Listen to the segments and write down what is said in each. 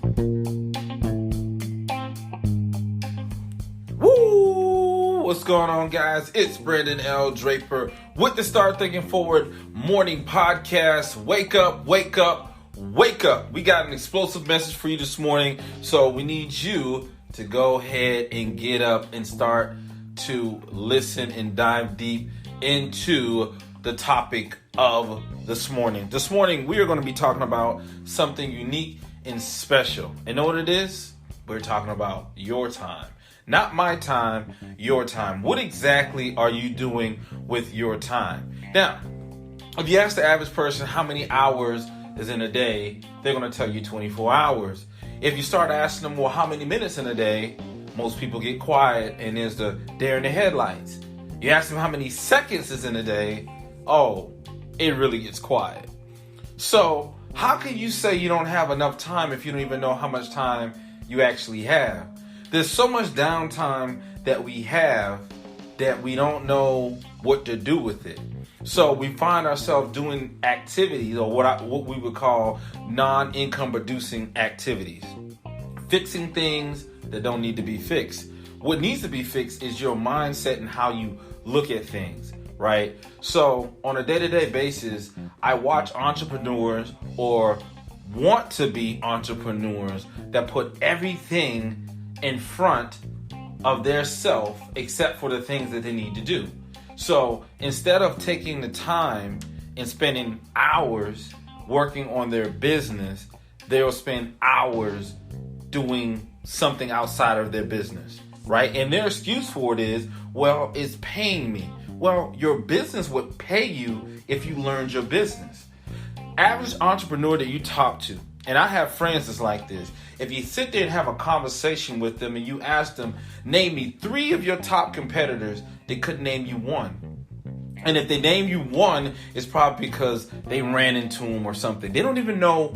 Woo! What's going on, guys? It's Brandon L. Draper with the Start Thinking Forward morning podcast. Wake up, wake up, wake up. We got an explosive message for you this morning, so we need you to go ahead and get up and start to listen and dive deep into the topic of this morning. This morning, we are going to be talking about something unique and special. And know what it is? We're talking about your time. Not my time, your time. What exactly are you doing with your time? Now, if you ask the average person how many hours is in a day, they're going to tell you 24 hours. If you start asking them, well, how many minutes in a day? Most people get quiet and there's the deer in the headlights. You ask them how many seconds is in a day? Oh, it really gets quiet. So how can you say you don't have enough time if you don't even know how much time you actually have? There's so much downtime that we have that we don't know what to do with it. So we find ourselves doing activities, or what we would call non-income producing activities. Fixing things that don't need to be fixed. What needs to be fixed is your mindset and how you look at things, right? So on a day-to-day basis, I watch entrepreneurs or want to be entrepreneurs that put everything in front of their self except for the things that they need to do. So instead of taking the time and spending hours working on their business, they'll spend hours doing something outside of their business, right? And their excuse for it is, well, it's paying me. Well, your business would pay you if you learned your business. Average entrepreneur that you talk to, and I have friends that's like this. If you sit there and have a conversation with them and you ask them, name me 3 of your top competitors, they couldn't name you one. And if they name you one, it's probably because they ran into them or something. They don't even know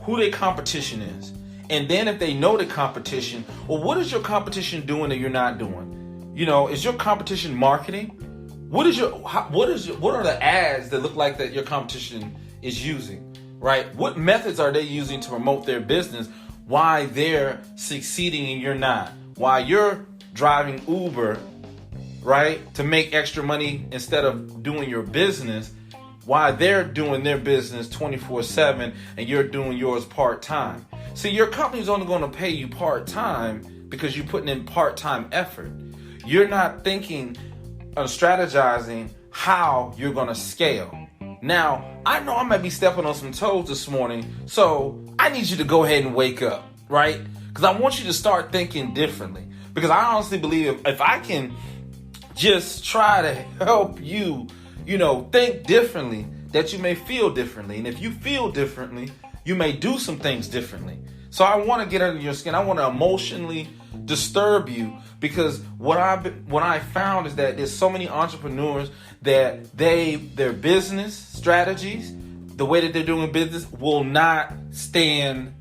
who their competition is. And then if they know the competition, well, what is your competition doing that you're not doing? You know, is your competition marketing? What are the ads that look like that your competition is using? Right? What methods are they using to promote their business? Why they're succeeding and you're not? Why you're driving Uber, right, to make extra money instead of doing your business? Why they're doing their business 24/7 and you're doing yours part-time? See, your company's only going to pay you part-time because you're putting in part-time effort. You're not thinking or strategizing how you're going to scale. Now, I know I might be stepping on some toes this morning, so I need you to go ahead and wake up, right? Because I want you to start thinking differently. Because I honestly believe if I can just try to help you, think differently, that you may feel differently. And if you feel differently, you may do some things differently. So I want to get under your skin. I want to emotionally disturb you, because what I found is that there's so many entrepreneurs that their business strategies, the way that they're doing business, will not stand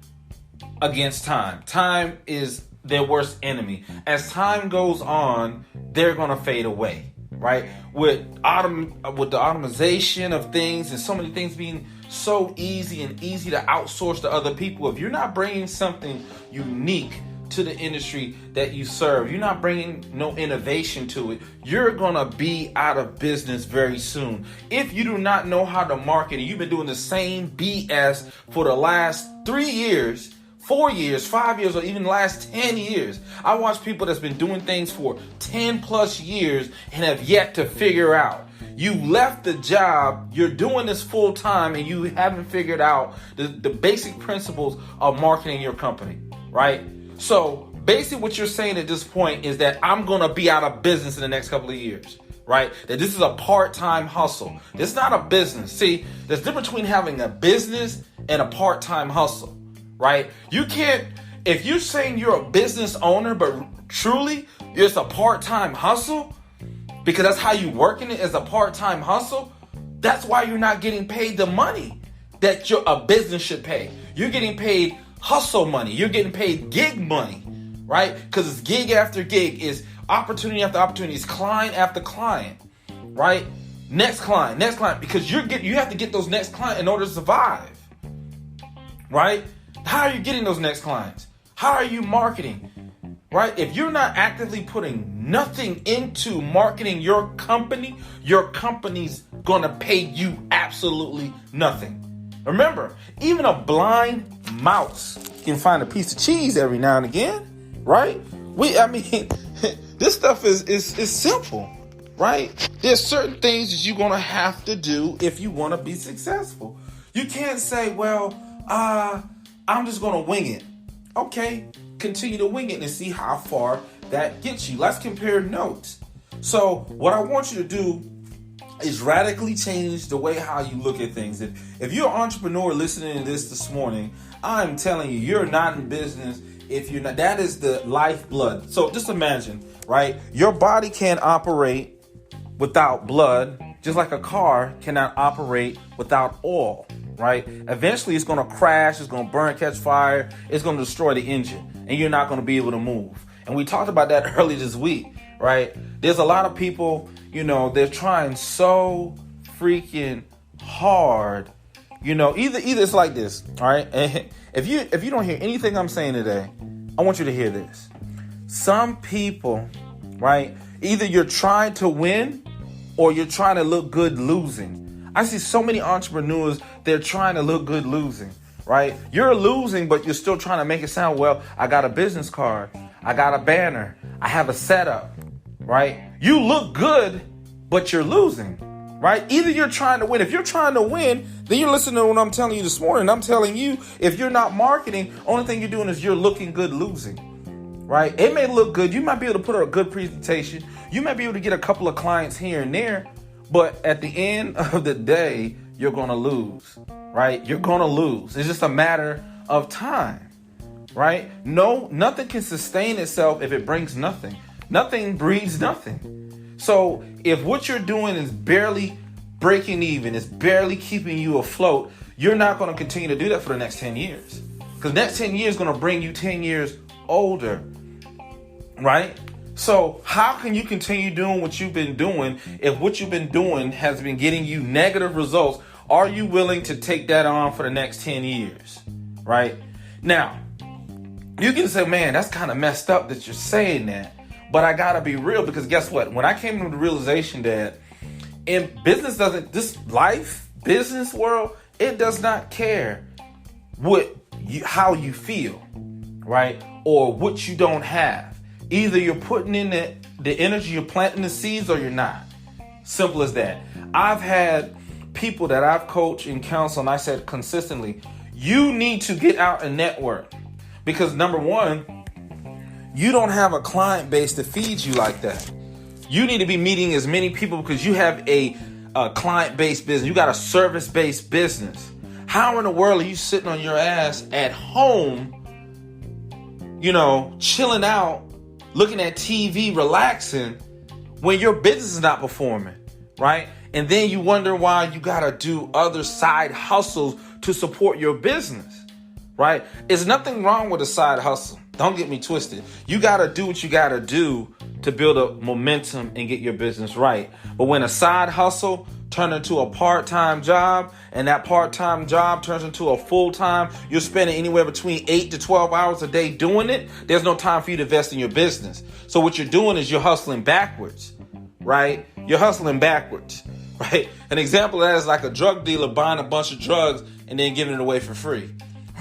against time. Time is their worst enemy. As time goes on, they're gonna fade away, right? With the automation of things and so many things being so easy to outsource to other people, if you're not bringing something unique to the industry that you serve, you're not bringing no innovation to it, you're gonna be out of business very soon. If you do not know how to market and you've been doing the same BS for the last 3 years, 4 years, 5 years, or even the last 10 years. I watch people that's been doing things for 10 plus years and have yet to figure out. You left the job, you're doing this full time, and you haven't figured out the basic principles of marketing your company, right? So basically what you're saying at this point is that I'm going to be out of business in the next couple of years, right? That this is a part-time hustle. It's not a business. See, there's a difference between having a business and a part-time hustle, right? You can't, if you're saying you're a business owner, but truly it's a part-time hustle, because that's how you working it as a part-time hustle, that's why you're not getting paid the money that a business should pay. You're getting paid hustle money. You're getting paid gig money, right? Because it's gig after gig, is opportunity after opportunity, it's client after client, right? Next client, because you have to get those next client in order to survive, right? How are you getting those next clients? How are you marketing? Right? If you're not actively putting nothing into marketing your company's going to pay you absolutely nothing. Remember, even a blind mouse can find a piece of cheese every now and again, right? This stuff is simple, right? There's certain things that you're going to have to do if you want to be successful. You can't say, well, I'm just going to wing it. Okay, continue to wing it and see how far that gets you. Let's compare notes. So what I want you to do is radically change the way how you look at things. If you're an entrepreneur listening to this morning, I'm telling you, you're not in business if you're not. That is the lifeblood. So just imagine, right? Your body can't operate without blood, just like a car cannot operate without oil, right? Eventually it's going to crash, it's going to burn, catch fire, it's going to destroy the engine, and you're not going to be able to move. And we talked about that earlier this week, right? There's a lot of people, they're trying so freaking hard, either it's like this, all right? And if you don't hear anything I'm saying today, I want you to hear this. Some people, right, either you're trying to win or you're trying to look good losing. I see so many entrepreneurs, they're trying to look good losing, right? You're losing, but you're still trying to make it sound, well, I got a business card, I got a banner, I have a setup, right? You look good, but you're losing, right? Either you're trying to win. If you're trying to win, then you're listening to what I'm telling you this morning. I'm telling you, if you're not marketing, only thing you're doing is you're looking good losing, right? It may look good. You might be able to put out a good presentation. You might be able to get a couple of clients here and there, but at the end of the day, you're going to lose, right? You're going to lose. It's just a matter of time, right? No, nothing can sustain itself if it brings nothing. Nothing breeds nothing. So if what you're doing is barely breaking even, it's barely keeping you afloat, you're not going to continue to do that for the next 10 years. Because next 10 years is going to bring you 10 years older, right? So how can you continue doing what you've been doing if what you've been doing has been getting you negative results? Are you willing to take that on for the next 10 years, right? Now, you can say, man, that's kind of messed up that you're saying that. But I gotta be real, because guess what? When I came to the realization that in business business world, it does not care how you feel, right? Or what you don't have. Either you're putting in the energy, you're planting the seeds, or you're not. Simple as that. I've had people that I've coached and counseled, and I said consistently, you need to get out and network. Because number one, you don't have a client base to feed you like that. You need to be meeting as many people because you have a client-based business. You got a service-based business. How in the world are you sitting on your ass at home, chilling out, looking at TV, relaxing, when your business is not performing, right? And then you wonder why you got to do other side hustles to support your business, right? There's nothing wrong with a side hustle. Don't get me twisted. You got to do what you got to do to build up momentum and get your business right. But when a side hustle turns into a part-time job, and that part-time job turns into a full-time, you're spending anywhere between 8 to 12 hours a day doing it, there's no time for you to invest in your business. So what you're doing is you're hustling backwards, right? You're hustling backwards, right? An example of that is like a drug dealer buying a bunch of drugs and then giving it away for free.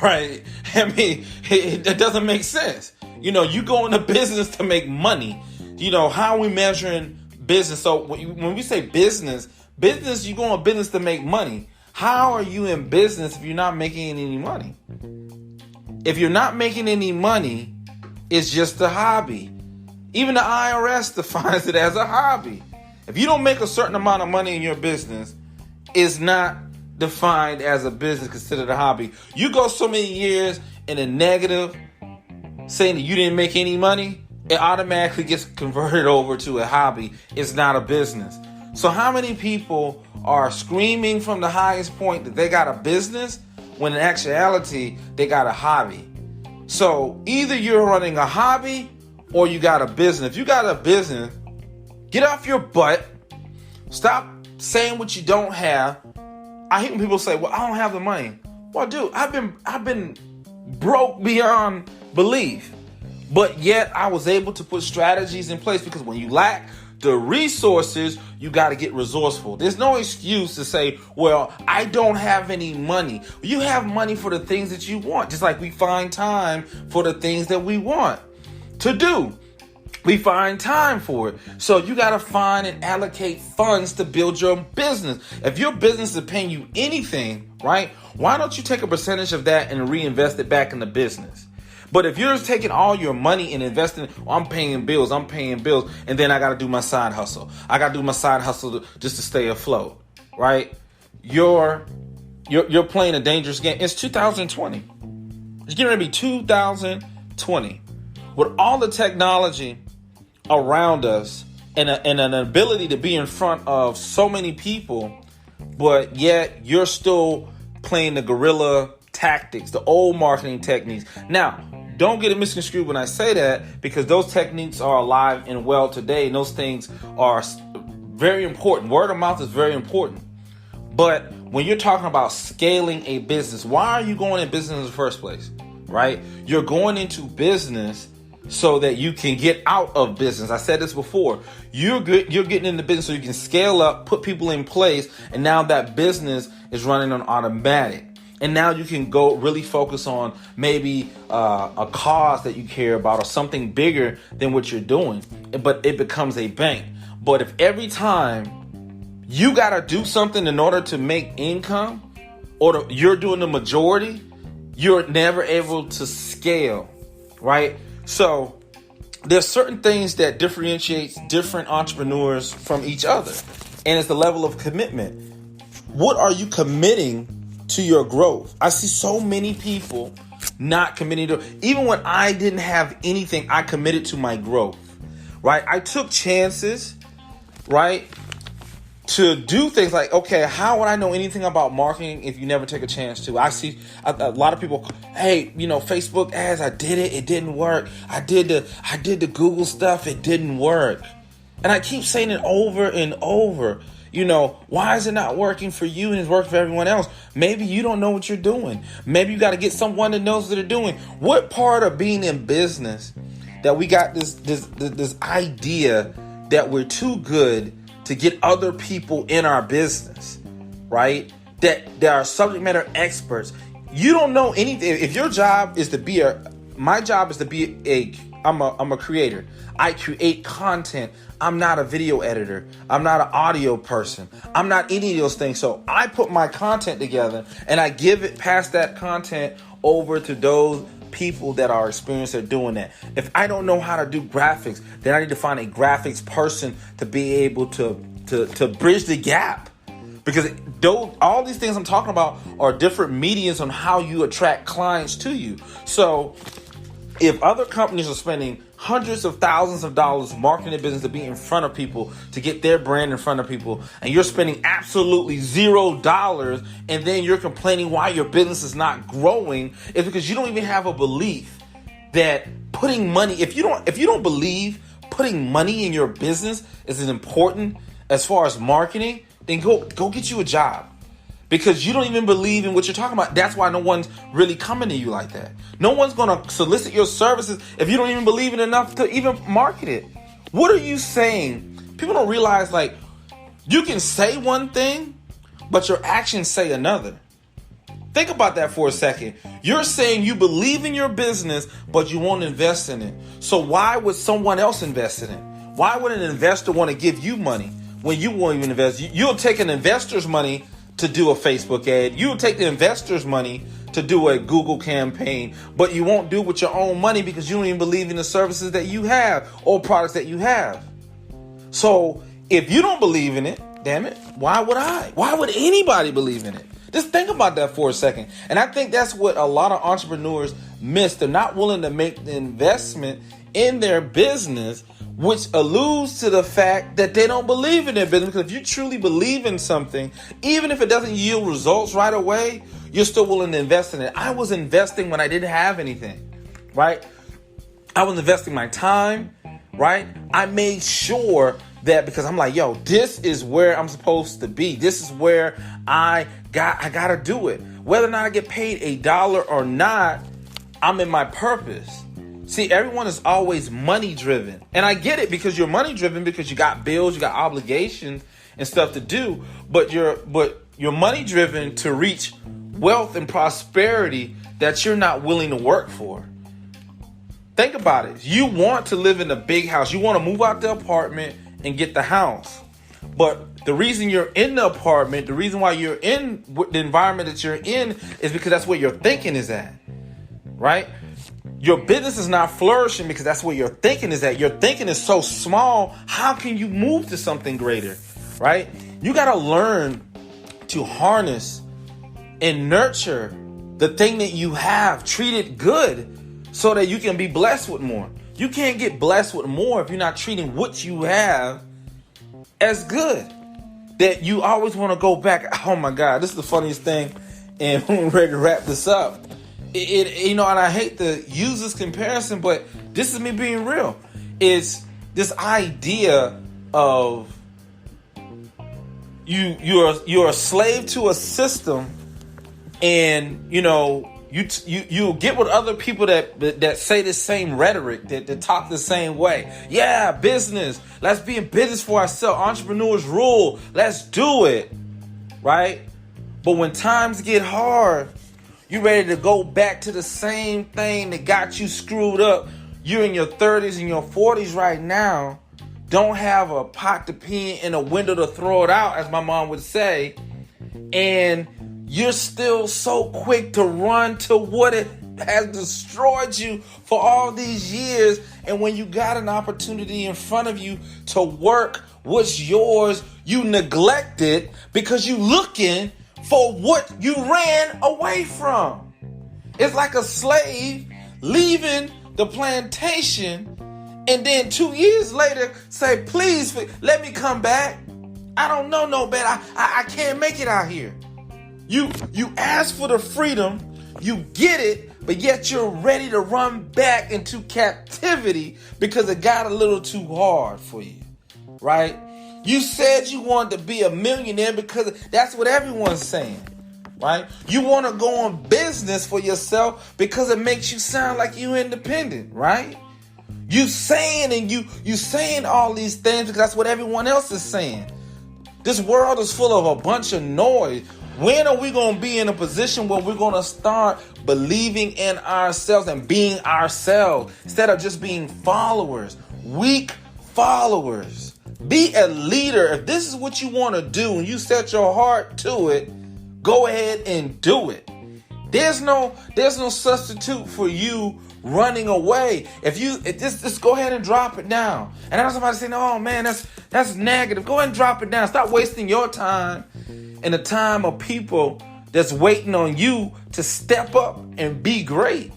Right? I mean, it doesn't make sense. You go into business to make money. How are we measuring business? So when we say business, you go in business to make money. How are you in business if you're not making any money? If you're not making any money, it's just a hobby. Even the IRS defines it as a hobby. If you don't make a certain amount of money in your business, it's not defined as a business, considered a hobby. You go so many years in a negative, saying that you didn't make any money, it automatically gets converted over to a hobby. It's not a business. So how many people are screaming from the highest point that they got a business when in actuality they got a hobby? So either you're running a hobby or you got a business. If you got a business, get off your butt. Stop saying what you don't have. I hate when people say, well, I don't have the money. Well, dude, I've been broke beyond belief. But yet I was able to put strategies in place, because when you lack the resources, you got to get resourceful. There's no excuse to say, well, I don't have any money. You have money for the things that you want, just like we find time for the things that we want to do. We find time for it. So you got to find and allocate funds to build your business. If your business is paying you anything, right, why don't you take a percentage of that and reinvest it back in the business? But if you're taking all your money and investing, I'm paying bills, and then I got to do my side hustle. I got to do my side hustle just to stay afloat, right? You're playing a dangerous game. It's 2020. It's getting ready to be 2020. With all the technology around us and an ability to be in front of so many people, but yet you're still playing the guerrilla tactics, the old marketing techniques. Now, don't get it misconstrued when I say that, because those techniques are alive and well today, and those things are very important. Word of mouth is very important. But when you're talking about scaling a business, why are you going in business in the first place, right? You're going into business so that you can get out of business. I said this before. You're getting into business so you can scale up, put people in place, and now that business is running on automatic. And now you can go really focus on maybe a cause that you care about, or something bigger than what you're doing. But it becomes a bank. But if every time you got to do something in order to make income, or you're doing the majority, you're never able to scale, right? So there's certain things that differentiates different entrepreneurs from each other. And it's the level of commitment. What are you committing to your growth? I see so many people not committing to, even when I didn't have anything, I committed to my growth, right? I took chances, right? To do things like, okay, how would I know anything about marketing if you never take a chance to? I see a lot of people, hey, Facebook ads, I did it. It didn't work. I did the Google stuff. It didn't work. And I keep saying it over and over. Why is it not working for you and it's working for everyone else? Maybe you don't know what you're doing. Maybe you got to get someone that knows what they're doing. What part of being in business that we got this idea that we're too good to get other people in our business, right? That there are subject matter experts. You don't know anything. If your job is to be my job is to be I'm a creator. I create content. I'm not a video editor. I'm not an audio person. I'm not any of those things. So I put my content together and I pass that content over to those people that are experienced at doing that. If I don't know how to do graphics, then I need to find a graphics person to be able to bridge the gap. Because all these things I'm talking about are different mediums on how you attract clients to you. So if other companies are spending hundreds of thousands of dollars marketing their business to be in front of people, to get their brand in front of people, and you're spending absolutely $0, and then you're complaining why your business is not growing, it's because you don't even have a belief that putting money, if you don't believe putting money in your business is as important as far as marketing, then go get you a job. Because you don't even believe in what you're talking about. That's why no one's really coming to you like that. No one's going to solicit your services if you don't even believe in enough to even market it. What are you saying? People don't realize, you can say one thing, but your actions say another. Think about that for a second. You're saying you believe in your business, but you won't invest in it. So why would someone else invest in it? Why would an investor want to give you money when you won't even invest? You'll take an investor's money to do a Facebook ad. You'll take the investor's money to do a Google campaign, but you won't do it with your own money because you don't even believe in the services that you have or products that you have. So if you don't believe in it, damn it, why would I? Why would anybody believe in it? Just think about that for a second. And I think that's what a lot of entrepreneurs miss. They're not willing to make the investment in their business, which alludes to the fact that they don't believe in their business. Because if you truly believe in something, even if it doesn't yield results right away, you're still willing to invest in it. I was investing when I didn't have anything, right? I was investing my time, right? I made sure that, because I'm like, this is where I'm supposed to be. This is where I got to do it. Whether or not I get paid $1 or not, I'm in my purpose. See, everyone is always money driven. And I get it, because you're money driven because you got bills, you got obligations and stuff to do. But you're money driven to reach wealth and prosperity that you're not willing to work for. Think about it. You want to live in a big house. You want to move out the apartment and get the house. But the reason you're in the apartment, the reason why you're in the environment that you're in, is because that's where your thinking is at. Right? Your business is not flourishing because that's where your thinking is at. Your thinking is so small. How can you move to something greater? Right? You got to learn to harness and nurture the thing that you have. Treat it good so that you can be blessed with more. You can't get blessed with more if you're not treating what you have as good. That you always want to go back. Oh my God, this is the funniest thing. And we're ready to wrap this up. And I hate to use this comparison, but this is me being real. It's this idea of you're a slave to a system, and you get with other people that say the same rhetoric, that talk the same way. Yeah, business. Let's be in business for ourselves. Entrepreneurs rule. Let's do it. Right? But when times get hard, you ready to go back to the same thing that got you screwed up. You're in your 30s and your 40s right now. Don't have a pot to pee in, a window to throw it out, as my mom would say. And you're still so quick to run to what it has destroyed you for all these years. And when you got an opportunity in front of you to work what's yours, you neglect it because you looking for what you ran away from. It's like a slave leaving the plantation and then 2 years later say, please let me come back. I don't know no better. I can't make it out here. You ask for the freedom, you get it, but yet you're ready to run back into captivity because it got a little too hard for you, right? You said you wanted to be a millionaire because that's what everyone's saying, right? You want to go on business for yourself because it makes you sound like you're independent, right? You saying all these things because that's what everyone else is saying. This world is full of a bunch of noise. When are we going to be in a position where we're going to start believing in ourselves and being ourselves instead of just being followers, weak followers? Be a leader. If this is what you want to do and you set your heart to it, go ahead and do it. There's no substitute for you running away. If just go ahead and drop it down. And I know somebody saying, "Oh man, that's negative." Go ahead and drop it down. Stop wasting your time and the time of people that's waiting on you to step up and be great.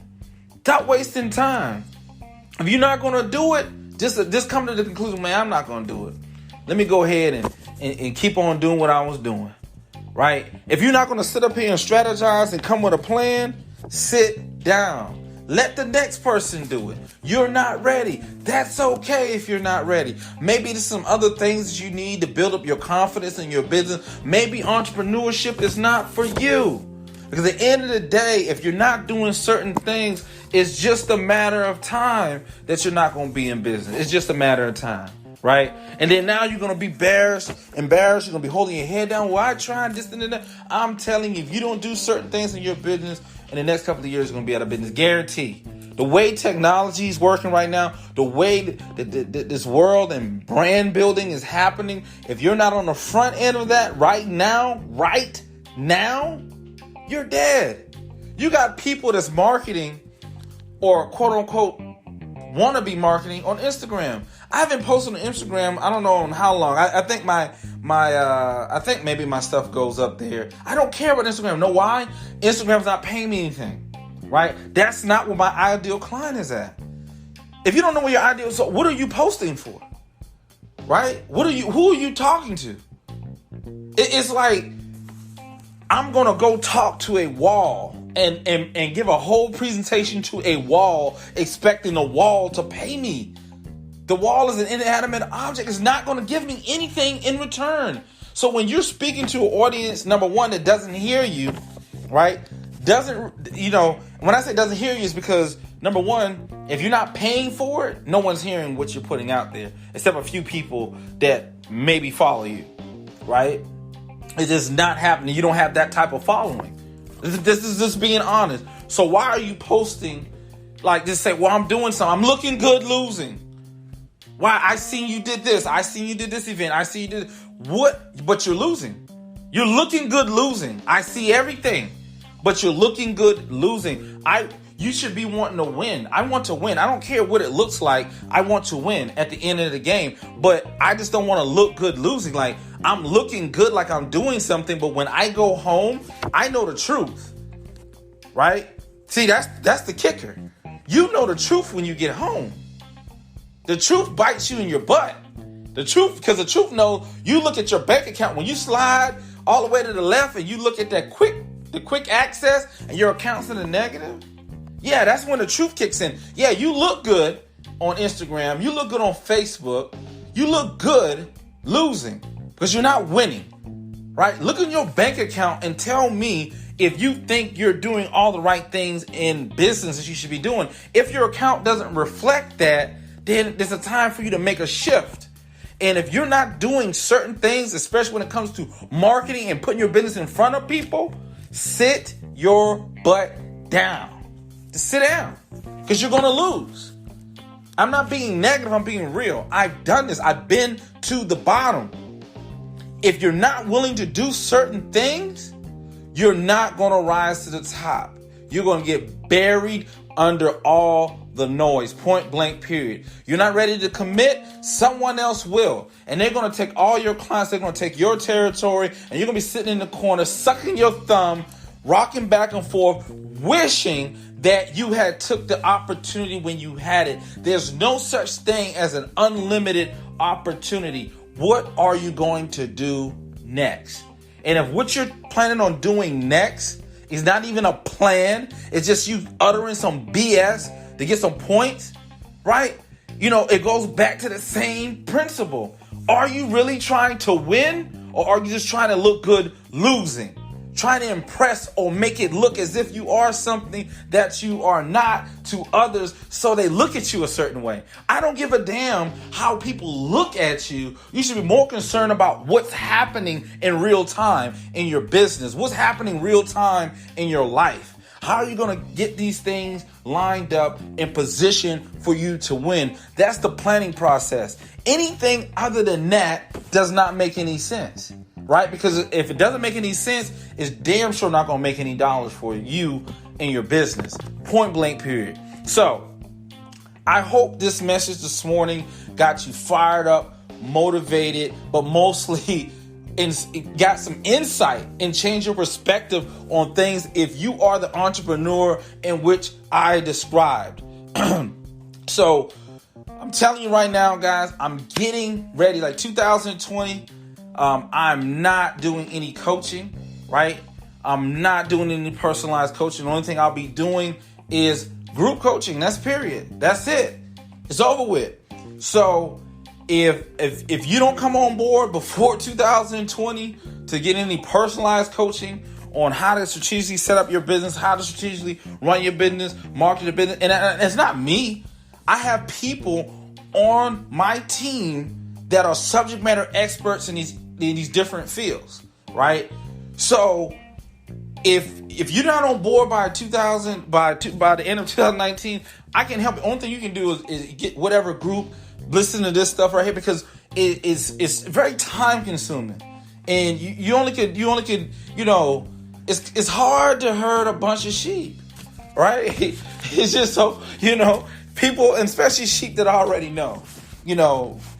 Stop wasting time. If you're not going to do it, just come to the conclusion, man, I'm not going to do it. Let me go ahead and keep on doing what I was doing, right? If you're not going to sit up here and strategize and come with a plan, sit down. Let the next person do it. You're not ready. That's okay if you're not ready. Maybe there's some other things that you need to build up your confidence in your business. Maybe entrepreneurship is not for you. Because at the end of the day, if you're not doing certain things, it's just a matter of time that you're not going to be in business. It's just a matter of time, right? And then now you're going to be embarrassed. You're going to be holding your head down. Well, I tried this and that. I'm telling you, if you don't do certain things in your business, in the next couple of years, you're going to be out of business. Guarantee. The way technology is working right now, the way this world and brand building is happening, if you're not on the front end of that right now, you're dead. You got people that's marketing or quote unquote wannabe marketing on Instagram. I haven't posted on Instagram, I don't know on how long. I think I think maybe my stuff goes up there. I don't care about Instagram. Know why? Instagram's not paying me anything. Right? That's not where my ideal client is at. If you don't know where your ideal, so what are you posting for? Right? Who are you talking to? It's like I'm gonna go talk to a wall and give a whole presentation to a wall, expecting the wall to pay me. The wall is an inanimate object. It's not gonna give me anything in return. So when you're speaking to an audience, number one, that doesn't hear you, right? When I say doesn't hear you, it's because, number one, if you're not paying for it, no one's hearing what you're putting out there, except a few people that maybe follow you, right? It's just not happening. You don't have that type of following. This is just being honest. So why are you posting, like, just say, well, I'm doing something. I'm looking good losing. Why? I seen you did this. I seen you did this event. I see you did what? But you're losing. You're looking good losing. I see everything, but you're looking good losing. You should be wanting to win. I want to win. I don't care what it looks like. I want to win at the end of the game, but I just don't want to look good losing. Like, I'm looking good, like I'm doing something, but when I go home, I know the truth, right? See, that's the kicker. You know the truth when you get home. The truth bites you in your butt. The truth, because the truth knows, you look at your bank account, when you slide all the way to the left and you look at the quick access and your account's in the negative. Yeah, that's when the truth kicks in. Yeah, you look good on Instagram. You look good on Facebook. You look good losing because you're not winning, right? Look in your bank account and tell me if you think you're doing all the right things in business that you should be doing. If your account doesn't reflect that, then there's a time for you to make a shift. And if you're not doing certain things, especially when it comes to marketing and putting your business in front of people, sit your butt down. Just sit down, because you're going to lose. I'm not being negative. I'm being real. I've done this. I've been to the bottom. If you're not willing to do certain things, you're not going to rise to the top. You're going to get buried under all the noise, point blank, period. You're not ready to commit, someone else will. And they're going to take all your clients, they're going to take your territory, and you're going to be sitting in the corner, sucking your thumb, rocking back and forth, wishing that you had took the opportunity when you had it. There's no such thing as an unlimited opportunity. What are you going to do next? And if what you're planning on doing next is not even a plan, it's just you uttering some BS to get some points, right? You know, it goes back to the same principle. Are you really trying to win, or are you just trying to look good losing? Trying to impress or make it look as if you are something that you are not to others, so they look at you a certain way. I don't give a damn how people look at you. You should be more concerned about what's happening in real time in your business, what's happening real time in your life. How are you going to get these things lined up in position for you to win? That's the planning process. Anything other than that does not make any sense. Right? Because if it doesn't make any sense, it's damn sure not going to make any dollars for you and your business. Point blank, period. So I hope this message this morning got you fired up, motivated, but mostly got some insight and change your perspective on things if you are the entrepreneur in which I described. So I'm telling you right now, guys, I'm getting ready. Like 2020, I'm not doing any coaching, right? I'm not doing any personalized coaching. The only thing I'll be doing is group coaching. That's period. That's it. It's over with. So if you don't come on board before 2020 to get any personalized coaching on how to strategically set up your business, how to strategically run your business, market your business, and it's not me. I have people on my team that are subject matter experts in these different fields, right? So if you're not on board by the end of 2019, I can help. The only thing you can do is get whatever group, listen to this stuff right here, because it's very time consuming, and you only could it's hard to herd a bunch of sheep, right? It's just so people, and especially sheep that already know.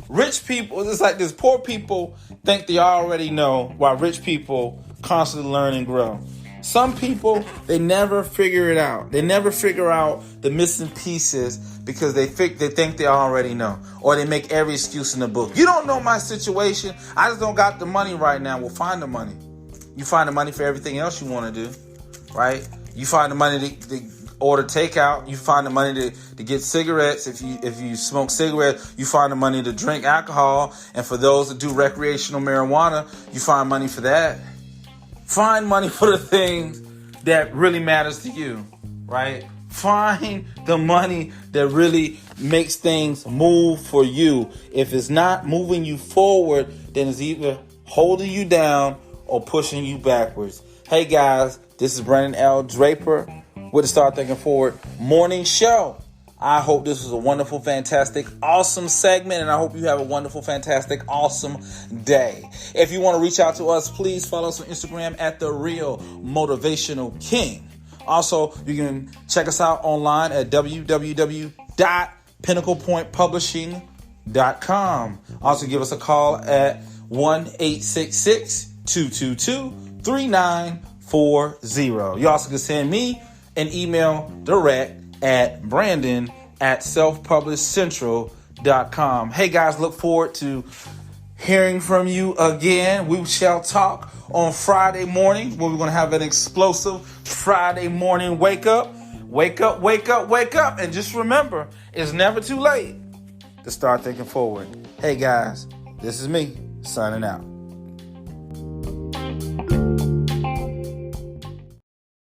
Rich people, it's like this: poor people think they already know, while rich people constantly learn and grow. Some people, they never figure it out. They never figure out the missing pieces because they think they already know, or they make every excuse in the book. You don't know my situation. I just don't got the money right now. Well, find the money. You find the money for everything else you want to do, right? You find the money to order takeout. You find the money to get cigarettes. If you smoke cigarettes, you find the money to drink alcohol. And for those that do recreational marijuana, you find money for that. Find money for the things that really matters to you. right? Find the money that really makes things move for you. If it's not moving you forward, then it's either holding you down or pushing you backwards. Hey guys, this is Brandon L. Draper with the Start Thinking Forward morning show. I hope this was a wonderful, fantastic, awesome segment, and I hope you have a wonderful, fantastic, awesome day. If you want to reach out to us, please follow us on Instagram at The Real Motivational King. Also, you can check us out online at www.pinnaclepointpublishing.com. Also, give us a call at 1-866-222-3940. You also can send me an email direct at brandon@selfpublishedcentral.com. Hey guys, look forward to hearing from you again. We shall talk on Friday morning where we're going to have an explosive Friday morning wake up. Wake up, wake up, wake up. And just remember, it's never too late to start thinking forward. Hey guys, this is me signing out.